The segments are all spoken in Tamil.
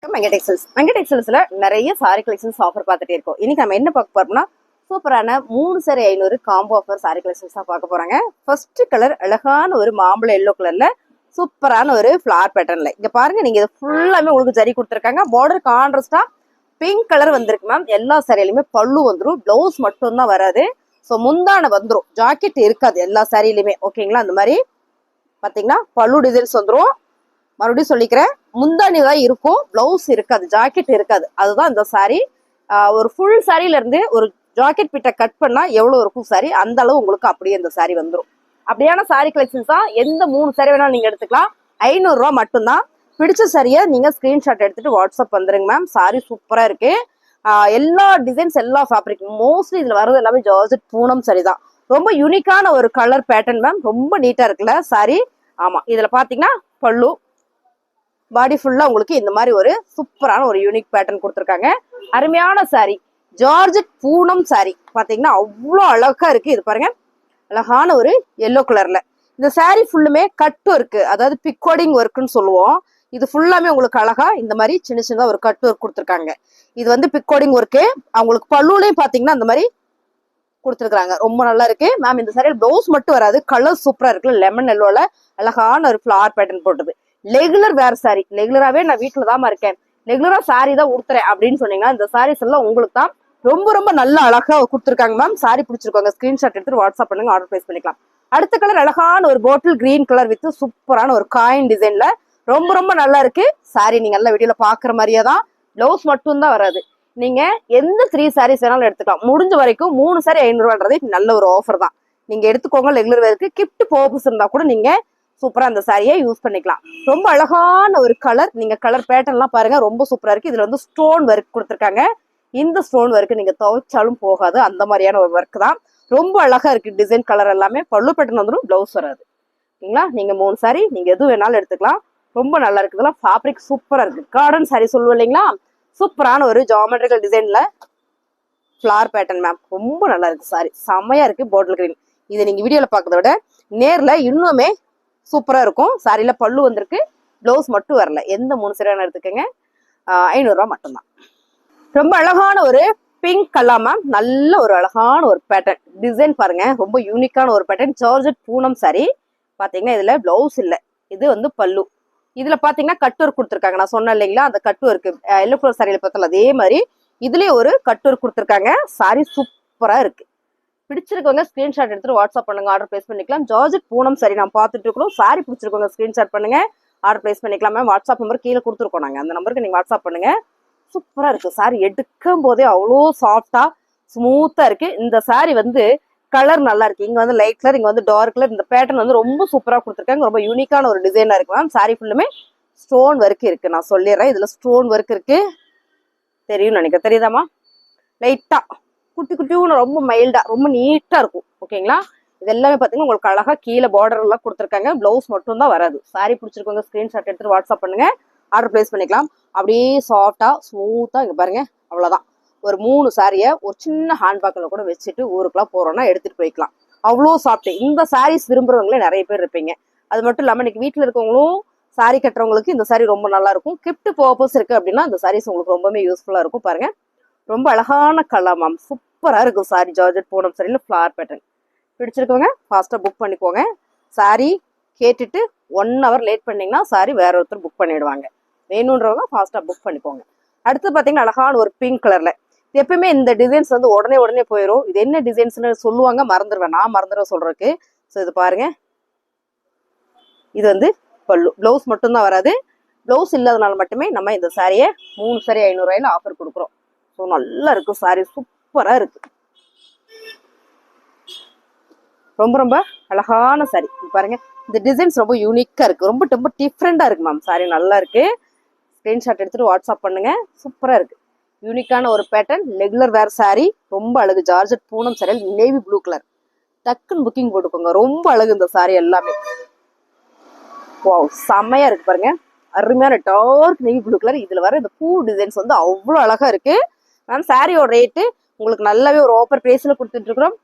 வெங்கட் டெக்ஸ்டைல்ஸ்ல நிறைய சாரி கலெக்ஷன்ஸ் ஆஃபர் பார்த்துட்டே இருக்கோம். இன்னைக்கு நம்ம என்ன பார்க்க போறோம்னா சூப்பரான 3 saree 500 combo offer sorry collections தான் பார்க்க போறாங்க. ஃபர்ஸ்ட் கலர் அழகான ஒரு மாம்பழ எல்லோ கலர்ல சூப்பரான ஒரு ஃபிளார் பேட்டர்ன்ல இங்க பாருங்க. நீங்க இது ஃபுல்லாமே உங்களுக்கு ஜரி கொடுத்துருக்காங்க. பார்டர் கான்ட்ராஸ்டா பிங்க் கலர் வந்திருக்கு மேம். எல்லா சாரியிலுமே பல்லு வந்துடும், பிளவுஸ் மட்டும் தான் வராது. ஸோ முந்தான வந்துடும், ஜாக்கெட் இருக்காது எல்லா சாரியிலுமே. ஓகேங்களா? அந்த மாதிரி பாத்தீங்கன்னா பல்லு டிசைன்ஸ் வந்துடும். மறுபடியும் சொல்லிக்கிறேன், முந்தானி தான் இருக்கும், பிளவுஸ் இருக்காது, ஜாக்கெட் இருக்காது. அதுதான் இந்த சாரி. ஒரு ஃபுல் சாரியில இருந்து ஒரு ஜாக்கெட் பிட்ட கட் பண்ணா எவ்வளவு இருக்கும் சாரி, அந்த அளவு உங்களுக்கு அப்படியே இந்த சாரி வந்துடும். அப்படியான சாரி கலெக்ஷன்ஸ் தான். எந்த 3 சாரி வேணாலும் நீங்க எடுத்துக்கலாம். 500 ரூபா மட்டும்தான். பிடிச்ச சாரியை நீங்க ஸ்கிரீன்ஷாட் எடுத்துட்டு வாட்ஸ்அப் வந்துருங்க மேம். சாரி சூப்பரா இருக்கு. எல்லா டிசைன்ஸ், எல்லா ஃபேப்ரிக், மோஸ்ட்லி இதுல வர்றது எல்லாமே ஜார்ஜெட் பூனம் சாரி தான். ரொம்ப யூனிக்கான ஒரு கலர் பேட்டர்ன் மேம். ரொம்ப நீட்டா இருக்குல்ல சாரி. ஆமா, இதுல பாத்தீங்கன்னா பல்லு, பாடி ஃபுல்லா உங்களுக்கு இந்த மாதிரி ஒரு சூப்பரான ஒரு யூனிக் பேட்டர்ன் கொடுத்துருக்காங்க. அருமையான சாரி, ஜார்ஜெட் பூனம் சாரி. பாத்தீங்கன்னா அவ்வளோ அழகா இருக்கு. இது பாருங்க, அழகான ஒரு எல்லோ கலர்ல. இந்த சாரி ஃபுல்லுமே கட் ஒர்க்கு, அதாவது பிக்கோடிங் ஒர்க்குன்னு சொல்லுவோம். இது ஃபுல்லாமே உங்களுக்கு அழகா இந்த மாதிரி சின்ன சின்னதா ஒரு கட் ஒர்க் கொடுத்துருக்காங்க. இது வந்து பிக்கோடிங் ஒர்க்கு. அவங்களுக்கு பல்லுலையும் பாத்தீங்கன்னா அந்த மாதிரி கொடுத்துருக்காங்க. ரொம்ப நல்லா இருக்கு மேம். இந்த சாரியில் பிளவுஸ் மட்டும் வராது, கலர் சூப்பரா இருக்கு. லெமன் எல்லோல அழகான ஒரு ஃபிளார் பேட்டர்ன் போட்டது. ரெகுலர் வேர் சாரி, ரெகுலராகவே நான் வீட்டில் தான் இருக்கேன், ரெகுலரா சாரி தான் உடுத்துறேன் அப்படின்னு சொன்னீங்கன்னா இந்த சாரீஸ் எல்லாம் உங்களுக்கு தான். ரொம்ப ரொம்ப நல்ல அழகா கொடுத்துருக்காங்க மேம். சாரி பிடிச்சிருக்காங்க, ஸ்கிரீன்ஷாட் எடுத்து வாட்ஸ்அப் பண்ணுங்க, ஆர்டர் பிளேஸ் பண்ணிக்கலாம். அடுத்த கலர் அழகான ஒரு பாட்டில் கிரீன் கலர் வித் சூப்பரான ஒரு காயின் டிசைன்ல ரொம்ப ரொம்ப நல்லா இருக்கு சாரி. நீங்க நல்ல வீடியோல பாக்குற மாதிரியே தான், பிளவுஸ் மட்டும் தான் வராது. நீங்க எந்த 3 சாரீஸ் வேணாலும் எடுத்துக்கலாம். முடிஞ்ச வரைக்கும் 3 சாரி 500 ரூபான்றது நல்ல ஒரு ஆஃபர் தான். நீங்க எடுத்துக்கோங்க. ரெகுலர் வேருக்கு கிஃப்ட் பர்பஸ் இருந்தா கூட நீங்க சூப்பரா அந்த சாரியை யூஸ் பண்ணிக்கலாம். ரொம்ப அழகான ஒரு கலர். நீங்க கலர் பேட்டர்ன் எல்லாம் பாருங்க, ரொம்ப சூப்பரா இருக்கு. இதுல வந்து ஸ்டோன் ஒர்க் கொடுத்துருக்காங்க. இந்த ஸ்டோன் ஒர்க் நீங்க துவைச்சாலும் போகாது, அந்த மாதிரியான ஒரு ஒர்க் தான். ரொம்ப அழகா இருக்கு டிசைன், கலர் எல்லாமே. பல்லு பேட்டர்ன் வந்துடும், பிளவுஸ் வராது. ஓகேங்களா? நீங்க 3 சாரி நீங்க எது வேணாலும் எடுத்துக்கலாம். ரொம்ப நல்லா இருக்கு. இதெல்லாம் ஃபேப்ரிக் சூப்பரா இருக்கு. கார்டன் சாரி சொல்லுவோம் இல்லைங்களா, சூப்பரான ஒரு ஜாமெட்ரிக்கல் டிசைன்ல ஃபிளார் பேட்டர்ன் மேம். ரொம்ப நல்லா இருக்கு சாரி, செமையா இருக்கு. Bottle green. இதை நீங்க வீடியோல பாக்கிறத விட நேர்ல இன்னுமே சூப்பரா இருக்கும். சாரியில பல்லு வந்திருக்கு, பிளவுஸ் மட்டும் வரல. எந்த 3 சாரி எடுத்துக்கங்க, 500 ரூபா மட்டும்தான். ரொம்ப அழகான ஒரு பிங்க் கலர் மேம். நல்ல ஒரு அழகான ஒரு பேட்டர்ன் டிசைன் பாருங்க. ரொம்ப யூனிக்கான ஒரு பேட்டர்ன். Georgette Poonam sorry. பாத்தீங்கன்னா இதுல பிளவுஸ் இல்ல, இது வந்து பல்லு. இதுல பாத்தீங்கன்னா கட் ஒர்க் கொடுத்துருக்காங்க. நான் சொன்னேன் இல்லைங்களா, அந்த கட் ஒர்க் எல்லோ கலர் சாரியில பார்த்தல அதே மாதிரி இதுலயே ஒரு கட் ஒர்க் கொடுத்துருக்காங்க. சாரி சூப்பரா இருக்கு. பிடிச்சிருக்கவங்க ஸ்கிரீன்ஷாட் எடுத்துட்டு வாட்ஸ்அப் பண்ணுங்க, ஆர்டர் பிளேஸ் பண்ணிக்கலாம். ஜார்ஜெட் பூனம் சாரி நான் பார்த்துட்டு இருக்கிறோம். சாரி பிடிச்சிருக்கவங்க ஸ்கிரீன்ஷாட் பண்ணுங்க, ஆர்டர் பிளேஸ் பண்ணிக்கலாம் மேம். வாட்ஸ்அப் நம்பர் கீழே கொடுத்துருக்கோம் நாங்க, அந்த நம்பருக்கு நீங்க வாட்ஸ்அப் பண்ணுங்க. சூப்பரா இருக்கு சாரி. எடுக்கும் போதே அவ்வளோ சாஃப்டா ஸ்மூத்தா இருக்கு. இந்த சாரி வந்து கலர் நல்லா இருக்கு. இங்க வந்து லைட் கலர், இங்க வந்து டார்க் கலர். இந்த பேட்டர்ன் வந்து ரொம்ப சூப்பரா கொடுத்துருக்காங்க. ரொம்ப யூனிக்கான ஒரு டிசைனா இருக்கு மேம். சாரி ஃபுல்லுமே ஸ்டோன் ஒர்க் இருக்கு. நான் சொல்லிடுறேன், இதுல ஸ்டோன் ஒர்க் இருக்கு. தெரியும் நினைக்கிறேன், தெரியுதாமா? லைட்டா குட்டி குட்டியும் ரொம்ப மைல்டா ரொம்ப நீட்டா இருக்கும். ஓகேங்களா? இது எல்லாமே பாத்தீங்கன்னா உங்களுக்கு அழகா கீழே பார்டர் எல்லாம் கொடுத்துருக்காங்க. பிளவுஸ் மட்டும் தான் வராது. சாரி பிடிச்சிருக்கவங்க ஸ்கிரீன்ஷாட் எடுத்துட்டு வாட்ஸ்அப் பண்ணுங்க, ஆர்டர் பிளேஸ் பண்ணிக்கலாம். அப்படியே சாஃப்டா ஸ்மூத்தா இங்க பாருங்க. அவ்வளவுதான். ஒரு 3 சாரியை ஒரு சின்ன ஹேண்ட்பேக்ல கூட வச்சுட்டு ஊருக்குலாம் போறோம்னா எடுத்துட்டு போய்க்கலாம். அவ்வளோ சாப்பிட்டு இந்த சாரீஸ் விரும்புறவங்களே நிறைய பேர் இருப்பீங்க. அது மட்டும் இல்லாம இன்னைக்கு வீட்டுல இருக்கவங்களும் சாரி கட்டுறவங்களுக்கு இந்த சாரி ரொம்ப நல்லா இருக்கும். கிஃப்ட் பர்பஸ் இருக்கு அப்படின்னா இந்த சாரீஸ் உங்களுக்கு ரொம்பவே யூஸ்ஃபுல்லா இருக்கும். பாருங்க, ரொம்ப அழகான கலர் மேம். சூப்பரா இருக்கும் சாரி. ஜார்ஜெட் பூனம் சாரியில ஃபிளார் பேட்டர்ன். பிடிச்சிருக்கவங்க ஃபாஸ்டா புக் பண்ணிக்கோங்க. சாரி கேட்டுட்டு 1 hour லேட் பண்ணீங்கன்னா சாரி வேற ஒருத்தர் புக் பண்ணிடுவாங்க. வேணுன்றவங்க ஃபாஸ்டா புக் பண்ணிக்கோங்க. அடுத்து பாத்தீங்கன்னா அழகான ஒரு பிங்க் கலர்ல. எப்பயுமே இந்த டிசைன்ஸ் வந்து உடனே உடனே போயிடும். இது என்ன டிசைன்ஸ்னு சொல்லுவாங்க, மறந்துடுவேன். நான் மறந்துடுவேன் சொல்றதுக்கு. ஸோ இது பாருங்க, இது வந்து பல்லு. பிளவுஸ் மட்டும் தான் வராது. பிளவுஸ் இல்லாதனால மட்டுமே நம்ம இந்த சாரியை 3 சாரி 500 ரூபாயில ஆஃபர் கொடுக்குறோம். ஸோ நல்லா இருக்கும் சாரி, சூப்பரா இருக்கு. ரொம்ப ரொம்ப அழகான சாரி பாருங்க. இந்த டிசைன்ஸ் ரொம்ப யூனிக்கா இருக்கு. ரொம்ப ரொம்ப டிஃப்ரெண்டா இருக்கு மேம். சாரி நல்லா இருக்கு. ஸ்கிரீன்ஷாட் எடுத்துட்டு வாட்ஸ்அப் பண்ணுங்க. சூப்பரா இருக்கு. யூனிக்கான ஒரு பேட்டர்ன். ரெகுலர் வேர் சாரி. ரொம்ப அழகு. Georgette Poonam sorry, navy blue colour. டக்குன்னு புக்கிங் போட்டுக்கோங்க. ரொம்ப அழகு இந்த சாரி எல்லாமே. வாவ், செம்மையா இருக்கு பாருங்க. அருமையான டார்க் நேவி ப்ளூ கலர். இதுல வர இந்த பூ டிசைன்ஸ் வந்து அவ்வளோ அழகா இருக்கு மேம். சாரியோட ரேட்டு உங்களுக்கு நல்லாவே ஒரு ஆஃபர் பிரைஸ்ல கொடுத்துட்டு இருக்கிறோம்.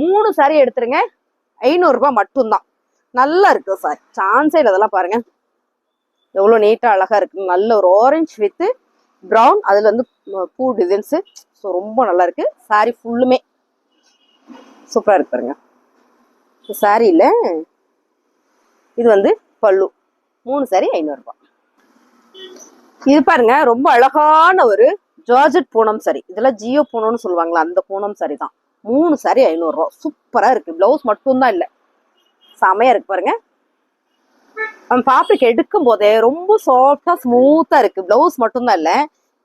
3 சாரி எடுத்துருங்க, 500 ரூபாய் மட்டும்தான். நல்லா இருக்கு சாரி, சான்ஸே இல்லை. அதெல்லாம் பாருங்க, எவ்வளோ நீட்டாக அழகாக இருக்குது. நல்ல ஒரு ஆரஞ்சு வித்து ப்ரௌன், அதில் வந்து பூ டிசைன்ஸு. ஸோ ரொம்ப நல்லா இருக்குது. சாரீ ஃபுல்லுமே சூப்பராக இருக்கு பாருங்க. சாரியில் இது வந்து பல்லு. 3 சாரி 500 ரூபாய். இது பாருங்க ரொம்ப அழகான ஒரு ஜார்ஜெட் பூனம் சாரி. இதெல்லாம் ஜியோ பூனம்னு சொல்லுவாங்களா, அந்த பூனம் சாரி தான். 3 சாரி 500 ரூபாய். சூப்பராக இருக்கு. பிளவுஸ் மட்டும்தான் இல்லை, செமையா இருக்கு பாருங்க. நம்ம ஃபேப்ரிக் எடுக்கும் போதே ரொம்ப சாஃப்டா ஸ்மூத்தா இருக்கு. பிளவுஸ் மட்டும்தான் இல்லை,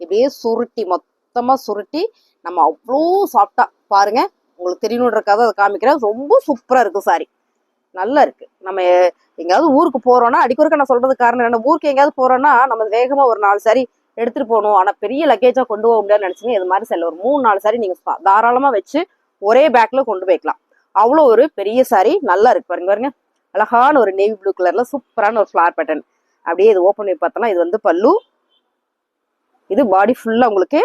இப்படியே சுருட்டி மொத்தமா சுருட்டி நம்ம அவ்வளோ சாஃப்டா பாருங்க. உங்களுக்கு தெரியணுன்றக்காக அதை காமிக்கிறேன். ரொம்ப சூப்பரா இருக்கு சாரி, நல்லா இருக்கு. நம்ம எங்கேயாவது ஊருக்கு போறோம்னா, அடிக்கொருக்க நான் சொல்றது காரணம் என்ன, ஊருக்கு எங்கேயாவது போறோம்னா நம்ம வேகமா ஒரு 4 சாரி எடுத்துட்டு போகணும், ஆனா பெரிய லக்கேஜா கொண்டு போக முடியாதுன்னு நினைச்சீங்க, இது மாதிரி செல்ல ஒரு 3-4 சாரி நீங்க தாராளமா வச்சு ஒரே பேக்ல கொண்டு போய்க்கலாம். அவ்வளோ ஒரு பெரிய சாரி, நல்லா இருக்கு பாருங்க. பாருங்க அழகான ஒரு நேவி ப்ளூ கலர்ல சூப்பரான ஒரு ஃபிளார் பேட்டர்ன். அப்படியே இது ஓப்பன் பண்ணி பார்த்தோம்னா இது வந்து பல்லு. இது பாடி ஃபுல்லா உங்களுக்கு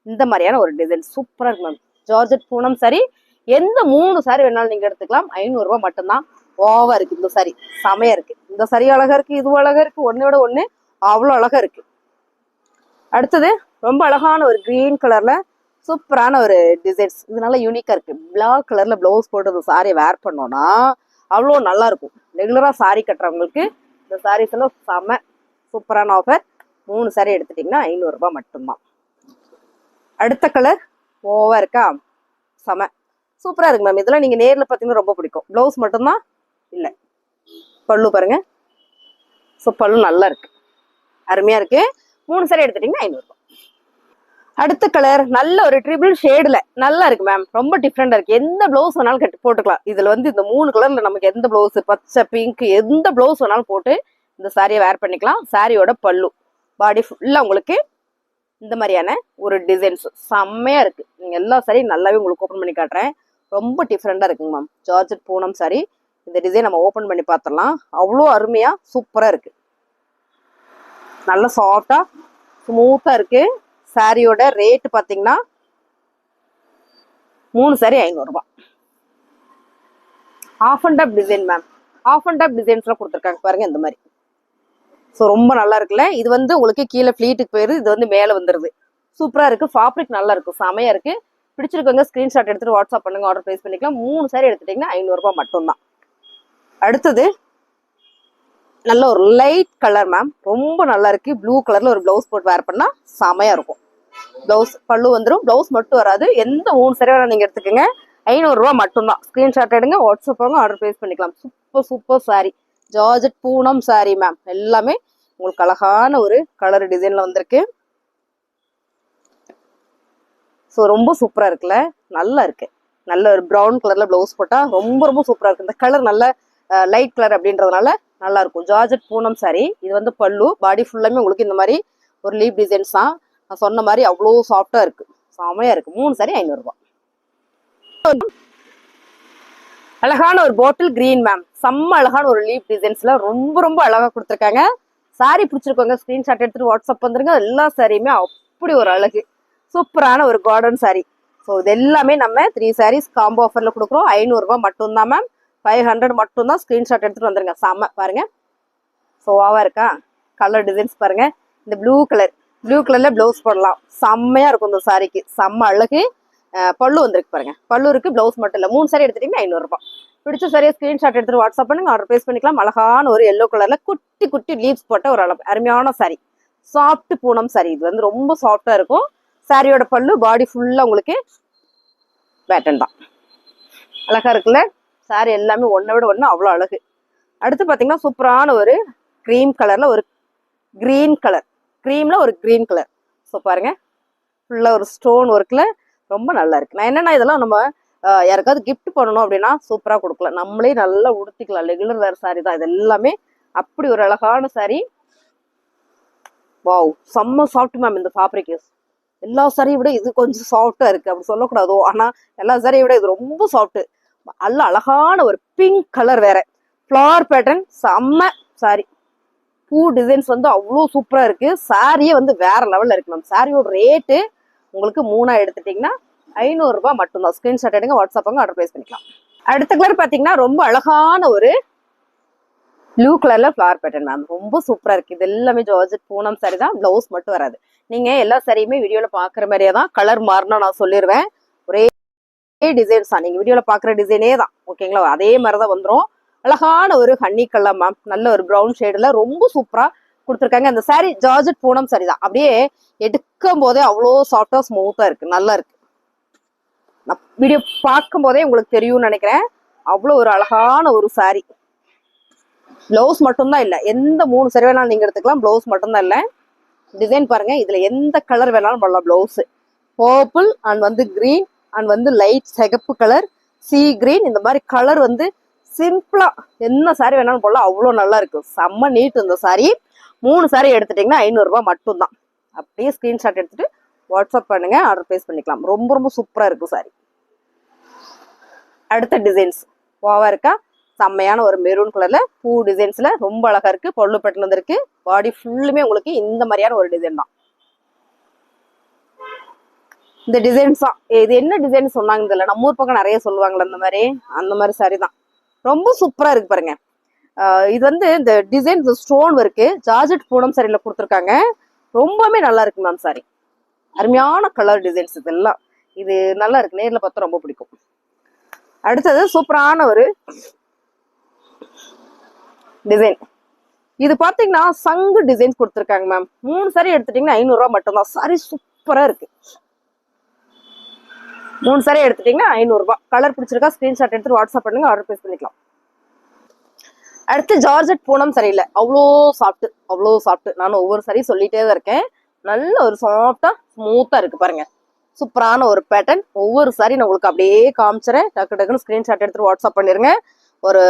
இந்த மாதிரியான ஒரு டிசைன் சூப்பரா இருக்கு மேம். Georgette Poonam sorry. எந்த 3 சாரி வேணாலும் நீங்க எடுத்துக்கலாம். 500 ரூபாய் மட்டும்தான். ஓவா இருக்கு இந்த சாரி, செமையா இருக்கு. இந்த சாரி அழகா இருக்கு, இதுவும் அழகா இருக்கு, ஒன்னோட ஒண்ணு அவ்வளோ அழகா இருக்கு. அடுத்தது ரொம்ப அழகான ஒரு கிரீன் கலர்ல சூப்பரான ஒரு டிசைன்ஸ். இது நல்லா யூனிக்கா இருக்கு. பிளாக் கலர்ல பிளவுஸ் போட்டு இந்த சாரியை வேர் பண்ணோம்னா அவ்வளோ நல்லா இருக்கும். ரெகுலரா சாரி கட்டுறவங்களுக்கு இந்த சாரீஸ் எல்லாம் செம சூப்பரான ஆஃபர். 3 சாரி எடுத்துட்டீங்கன்னா 500 ரூபாய் மட்டும்தான். அடுத்த கலர் ஓவா இருக்கா, செம சூப்பரா இருக்கு மேம். இதெல்லாம் நீங்க நேர்ல பாத்தீங்கன்னா ரொம்ப பிடிக்கும். பிளவுஸ் மட்டும்தான் இல்ல, பல்லு பாருங்க. ஸோ பல்லு நல்லா இருக்கு, அருமையா இருக்கு. 3 சாரி எடுத்துட்டீங்கன்னா 500 ரூபாய். அடுத்த கலர் நல்ல ஒரு ட்ரிபிள் ஷேடுல நல்லா இருக்கு மேம். ரொம்ப டிஃப்ரெண்டா இருக்கு. எந்த பிளவுஸ் வேணாலும் கட்டி போட்டுக்கலாம். இதுல வந்து இந்த 3 கலர்ல நமக்கு எந்த பிளவுஸ், பச்சை பிங்க், எந்த பிளவுஸ் வேணாலும் போட்டு இந்த சாரியை வேர் பண்ணிக்கலாம். சாரியோட பல்லு பாடி ஃபுல்லா உங்களுக்கு இந்த மாதிரியான ஒரு டிசைன்ஸ் செம்மையா இருக்கு. நீங்க எல்லா சாரியும் நல்லாவே உங்களுக்கு ஓப்பன் பண்ணி காட்டுறேன். ரொம்ப டிஃப்ரெண்டா இருக்குங்க மேம். Georgette Poonam sorry. இந்த டிசைன் நம்ம ஓப்பன் பண்ணி பார்த்துடலாம். அவ்வளோ அருமையா சூப்பரா இருக்கு. நல்ல சாஃப்டா ஸ்மூத்தா இருக்கு. சாரியோட ரேட் பாத்தீங்கன்னா 3 சாரி 500 ரூபாய். Off and up design ma'am. Off and up டிசைன்ஸ்ல கொடுத்துருக்காங்க பாருங்க இந்த மாதிரி. ஸோ ரொம்ப நல்லா இருக்குல்ல. இது வந்து உங்களுக்கு கீழே ஃபிளீட்டுக்கு போயிருது, இது வந்து மேலே வந்துருது. சூப்பரா இருக்கு. ஃபேப்ரிக் நல்லா இருக்கு, செமையா இருக்கு. பிடிச்சிருக்கவங்க ஸ்கிரீன்ஷாட் எடுத்துட்டு வாட்ஸ்அப் பண்ணுங்க, ஆர்டர் பிளேஸ் பண்ணிக்கலாம். 3 சாரி எடுத்துட்டீங்கன்னா 500 ரூபாய் மட்டும்தான். அடுத்தது நல்ல ஒரு லைட் கலர் மேம், ரொம்ப நல்லா இருக்கு. ப்ளூ கலர்ல ஒரு பிளவுஸ் போட்டு வேர் பண்ணா செமையா இருக்கும். பிளவுஸ் பல்லு வந்துடும், பிளவுஸ் மட்டும் வராது. எந்த 3 சாரி வேணா நீங்க எடுத்துக்கோங்க, 500 ரூபாய் மட்டும்தான். ஸ்கிரீன்ஷாட் எடுங்க, வாட்ஸ்அப் பண்ணுங்க, ஆர்டர் பிளேஸ் பண்ணிக்கலாம். Super super sorry. Georgette Poonam sorry ma'am. எல்லாமே உங்களுக்கு அழகான ஒரு கலர் டிசைன்ல வந்திருக்கு. ஸோ ரொம்ப சூப்பரா இருக்குல்ல, நல்லா இருக்கு. நல்ல ஒரு ப்ரௌன் கலர்ல பிளவுஸ் போட்டா ரொம்ப ரொம்ப சூப்பரா இருக்கு. இந்த கலர் நல்ல லைட் கலர் அப்படின்றதுனால நல்லா இருக்கும். Georgette Poonam sorry. இது வந்து பல்லு. பாடி ஃபுல்லாமே உங்களுக்கு இந்த மாதிரி ஒரு லீப் டிசைன்ஸ் தான். நான் சொன்ன மாதிரி அவ்வளோ சாஃப்டா இருக்கு, செமையா இருக்கு. 3 சாரி 500 ரூபாய். அழகான ஒரு பாட்டில் கிரீன் மேம். செம்ம அழகான ஒரு லீப் டிசைன்ஸ்ல ரொம்ப ரொம்ப அழகா கொடுத்துருக்காங்க. சாரி பிடிச்சிருக்கோங்க, ஸ்கிரீன்ஷாட் எடுத்துட்டு வாட்ஸ்அப் வந்துருங்க. எல்லா சாரியுமே அப்படி ஒரு அழகு. சூப்பரான ஒரு கார்டன் சாரி. ஸோ இது எல்லாமே நம்ம 3 சாரீஸ் காம்போ ஆஃபர்ல கொடுக்குறோம். 500 ரூபாய் மட்டும்தான் மேம். 500 மட்டும்தான். ஸ்கிரீன்ஷாட் எடுத்துட்டு வந்துருங்க. செம்ம பாருங்க. ஸோ ஓவா இருக்கா, கலர் டிசைன்ஸ் பாருங்க. இந்த ப்ளூ கலர்ல பிளவுஸ் போடலாம், செம்மையா இருக்கும் இந்த சாரிக்கு. செம்ம அழகு. பல்லு வந்துருக்கு பாருங்க, பல்லு இருக்கு, பிளவுஸ் மட்டும் இல்லை. 3 சாரி எடுத்துட்டீங்கன்னா 500 ரூபாய். பிடிச்ச சாரியை ஸ்கிரீன்ஷாட் எடுத்துட்டு வாட்ஸ்அப் பண்ணுங்க, ஆர்டர் பிளேஸ் பண்ணிக்கலாம். அழகான ஒரு எல்லோ கலர்ல குட்டி குட்டி லீவ்ஸ் போட்ட ஒரு அருமையான சாரி. Soft Poonam sorry. இது வந்து ரொம்ப சாஃப்டா இருக்கும். சாரியோட பல்லு பாடி ஃபுல்லா உங்களுக்கு பேட்டன் தான். அழகா இருக்குல்ல. சாரி எல்லாமே ஒன்னை விட ஒன்று அவ்வளோ அழகு. அடுத்து பார்த்தீங்கன்னா சூப்பரான ஒரு க்ரீம் கலர்ல ஒரு கிரீன் கலர், க்ரீம்ல ஒரு கிரீன் கலர். ஸோ பாருங்க, ஃபுல்லா ஒரு ஸ்டோன் ஒர்க்ல ரொம்ப நல்லா இருக்கு. நான் என்னன்னா இதெல்லாம் நம்ம யாருக்காவது கிஃப்ட் பண்ணணும் அப்படின்னா சூப்பரா கொடுக்கலாம். நம்மளே நல்லா உடுத்திக்கலாம். ரெகுலர் வேர் சாரி தான் இது எல்லாமே. அப்படி ஒரு அழகான சாரி. வாவ், செம்ம சாஃப்ட் மேம். இந்த ஃபேப்ரிக் எல்லா சாரியை விட இது கொஞ்சம் சாஃப்டா இருக்கு, அப்படி சொல்லக்கூடாதோ, ஆனா எல்லா சாரியை விட இது ரொம்ப சாஃப்ட். நல்ல அழகான ஒரு பிங்க் கலர், வேற ஃபிளவர் பேட்டர்ன், செம்ம சாரி. பூ டிசைன்ஸ் வந்து அவ்வளோ சூப்பரா இருக்கு. சாரியே வந்து வேற லெவல்ல இருக்கு மேம். சாரியோட ரேட்டு உங்களுக்கு 3 எடுத்துட்டீங்கன்னா 500 ரூபாய் மட்டும்தான். ஸ்கிரீன்ஷாட் எடுங்க, வாட்ஸ்அப் ஆர்டர் பிளேஸ் பண்ணிக்கலாம். அடுத்த கலர் பாத்தீங்கன்னா ரொம்ப அழகான ஒரு ப்ளூ கலர்ல ஃபிளவர் பேட்டர்ன் மேம், ரொம்ப சூப்பரா இருக்கு. இது எல்லாமே ஜார்ஜெட் பூனம் சாரி தான், பிளவுஸ் மட்டும் வராது. நீங்க எல்லா சாரியுமே வீடியோல பாக்குற மாதிரியே தான், கலர் மாறினா நான் சொல்லிடுவேன். ஒரே டிசைன்ஸ் தான், நீங்க வீடியோல பாக்குற டிசைனே தான், ஓகேங்களா? அதே மாதிரிதான் வந்துடும். அழகான ஒரு ஹன்னி கலர் மேம், நல்ல ஒரு ப்ரௌன் ஷேடுல ரொம்ப சூப்பரா கொடுத்துருக்காங்க. அந்த சாரி ஜார்ஜெட் பூனம் சாரி தான், அப்படியே எடுக்கும் போதே அவ்வளோ சாஃப்டா ஸ்மூத்தா இருக்கு, நல்லா இருக்கு. நான் வீடியோ பார்க்கும் போதே உங்களுக்கு தெரியும்னு நினைக்கிறேன். அவ்வளோ ஒரு அழகான ஒரு சாரி. பிளவுஸ் மட்டும்தான் இல்லை, எந்த 3 சாரி வேணாலும் நீங்க எடுத்துக்கலாம், பிளவுஸ் மட்டும்தான் இல்லை. டிசைன் பாருங்க, இதுல எந்த கலர் வேணாலும் பண்ணலாம். பிளவுஸ் பர்பிள் அண்ட் வந்து கிரீன் அண்ட் வந்து லைட் சிகப்பு கலர், சீ கிரீன், இந்த மாதிரி கலர் வந்து சிம்பிளா என்ன சாரி வேணாலும் போடலாம். அவ்வளோ நல்லா இருக்கு, செம்ம நீட் இந்த சாரி. 3 சாரி எடுத்துட்டீங்கன்னா 500 ரூபாய் மட்டும்தான். அப்படியே ஸ்கிரீன்ஷாட் எடுத்துட்டு வாட்ஸ்அப் பண்ணுங்க, ஆர்டர் பிளேஸ் பண்ணிக்கலாம். ரொம்ப ரொம்ப சூப்பரா இருக்கு சாரி. அடுத்த டிசைன்ஸ் வாவா இருக்கா, செம்மையான ஒரு மெரூன் கலர்ல பூ டிசைன்ஸ்ல ரொம்ப அழகா இருக்கு. பொருள் பட்டு வந்திருக்கு. பாடி ஃபுல்லுமே உங்களுக்கு இந்த மாதிரியான ஒரு டிசைன் தான். இந்த டிசைன்ஸ் தான், இது என்ன டிசைன் சொன்னாங்க தெரியல, நம்ம ஊர் பக்கம் நிறைய சொல்லுவாங்கல்ல அந்த மாதிரி சாரி தான். ரொம்ப சூப்பரா இருக்கு பாருங்க. இது வந்து இந்த design stone work georgette Poonam சாரியில கொடுத்துருக்காங்க. ரொம்பவே நல்லா இருக்கு மேம் சாரி. அருமையான கலர் டிசைன்ஸ் இதெல்லாம். இது நல்லா இருக்கு, நேர்ல பார்த்தா ரொம்ப பிடிக்கும். அடுத்தது சூப்பரான ஒரு டிசைன். இது பாத்தீங்கன்னா சங்கு டிசைன் கொடுத்துருக்காங்க மேம். 3 சாரி எடுத்துட்டீங்கன்னா 500 ரூபாய் மட்டும்தான். சாரி சூப்பரா இருக்கு. 3 சாரி எடுத்துட்டீங்கன்னா 500 ரூபாய். கலர் பிடிச்சிருக்கா ஸ்கிரீன்ஷாட் எடுத்து வாட்ஸ்அப் பண்ணுங்க, ஆர்டர் பிளேஸ் பண்ணிக்கலாம். அடுத்து ஜார்ஜெட் பூனம் சரியில்லை, அவ்வளோ சாஃப்ட். நானும் ஒவ்வொரு சாரி சொல்லிட்டே தான் இருக்கேன். நல்ல ஒரு சாஃப்டா ஸ்மூத்தா இருக்கு பாருங்க. சூப்பரான ஒரு பேட்டர்ன். ஒவ்வொரு சாரி நான் உங்களுக்கு அப்படியே காமிச்சிறேன். டக்குன்னு ஸ்கிரீன்ஷாட் எடுத்து வாட்ஸ்அப் பண்ணிருங்க. ஒரு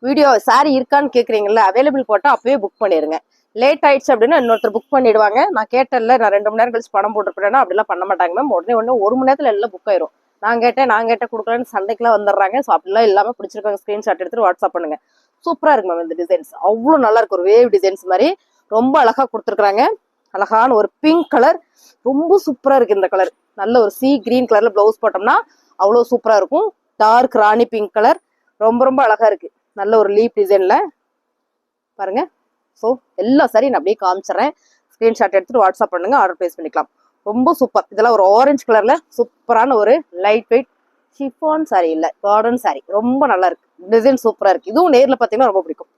வீடியோ சாரி இருக்கான்னு கேக்குறீங்கல்ல, அவைலபிள் போட்டா அப்பவே புக் பண்ணிருங்க. லேட் ஆயிடுச்சு அப்படின்னா இன்னொருத்தர் புக் பண்ணிடுவாங்க. நான் கேட்டேன்ல, நான் 2 மணி நேரம் கழிச்சு பணம் போட்டுருப்பேன்னா அப்படிலாம் பண்ண மாட்டாங்க மேம். உடனே 1 மணி நேரத்துல எல்லாம் புக் ஆயிரும். நான் கேட்டேன் கொடுக்கலன்னு சண்டைக்கெல்லாம் வந்துடுறாங்க. ஸோ அப்படிலாம் இல்லாம பிடிச்சிருக்காங்க ஸ்கிரீன்ஷாட் எடுத்துட்டு வாட்ஸ்அப் பண்ணுங்க. சூப்பரா இருக்கு மேம் இந்த டிசைன்ஸ். அவ்வளவு நல்லா இருக்கு, ஒரு வேவ் டிசைன்ஸ் மாதிரி ரொம்ப அழகா கொடுத்துருக்காங்க. அழகான ஒரு பிங்க் கலர், ரொம்ப சூப்பரா இருக்கு இந்த கலர். நல்ல ஒரு சீ கிரீன் கலர்ல பிளவுஸ் போட்டோம்னா அவ்வளவு சூப்பரா இருக்கும். டார்க் ராணி பிங்க் கலர், ரொம்ப அழகா இருக்கு. நல்ல ஒரு லீப் டிசைன்ல பாருங்க. ஸோ எல்லா சாரி நான் அப்படியே காமிச்சிடறேன். ஸ்கிரீன்ஷாட் எடுத்துட்டு வாட்ஸ்அப் பண்ணுங்க, ஆர்டர் பிளேஸ் பண்ணிக்கலாம். ரொம்ப சூப்பர். இதெல்லாம் ஒரு ஆரஞ்சு கலர்ல சூப்பரான ஒரு லைட் வெயிட் ஷிஃபான் சாரி, இல்ல கார்டன் சாரி. ரொம்ப நல்லா இருக்கு, டிசைன் சூப்பரா இருக்கு. இதுவும் நேர்ல பாத்தீங்கன்னா ரொம்ப பிடிக்கும்.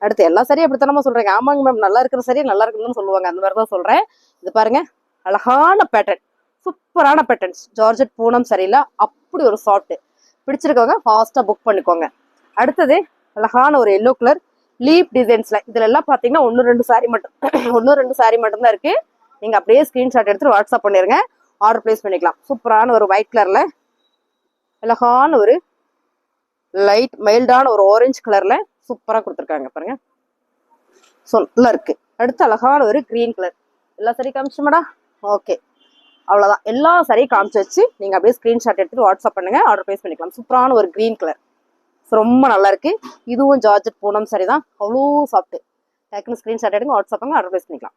அடுத்து எல்லா சாரியும் அப்படித்தானமா சொல்றேங்க. ஆமாங்க மேம், நல்லா இருக்கிற சாரி நல்லா இருக்குன்னு சொல்லுவாங்க, அந்த மாதிரிதான் சொல்றேன். இது பாருங்க, அழகான பேட்டர்ன், சூப்பரான பேட்டர்ன்ஸ். ஜார்ஜெட் பூனம் சாரியில அப்படி ஒரு சாஃப்ட். பிடிச்சிருக்கவங்க ஃபாஸ்டா புக் பண்ணிக்கோங்க. அடுத்தது அழகான ஒரு எல்லோ கலர் லீப் டிசைன்ஸ்ல. இதுல எல்லாம் பாத்தீங்கன்னா 1-2 சாரி மட்டும் தான் இருக்கு. நீங்க அப்படியே ஸ்கிரீன்ஷாட் எடுத்து வாட்ஸ்அப் பண்ணிருங்க, ஆர்டர் பிளேஸ் பண்ணிக்கலாம். சூப்பரான ஒரு ஒயிட் கலர்ல அழகான ஒரு லைட் மைல்டான ஒரு ஆரஞ்சு கலர்ல சூப்பரா கொடுத்துருக்காங்க பாருங்க. ஸோ நல்லா இருக்கு. அடுத்து அழகான ஒரு கிரீன் கலர். எல்லா சாரி காமிச்சோமாடா? ஓகே, அவ்வளவுதான். எல்லா சாரியும் காமிச்சு வச்சு நீங்க அப்படியே ஸ்கிரீன்ஷாட் எடுத்துட்டு வாட்ஸ்அப் பண்ணுங்க, ஆர்டர் பிளேஸ் பண்ணிக்கலாம். சூப்பரான ஒரு கிரீன் கலர், ரொம்ப நல்லா இருக்கு. இதுவும் ஜார்ஜெட் பூனம் சாரி தான், அவ்வளோ சாஃப்ட். டக்குன்னு ஸ்கிரீன்ஷாட் எடுங்க, வாட்ஸ்அப் பண்ணுங்க, ஆர்டர் பிளேஸ் பண்ணிக்கலாம்.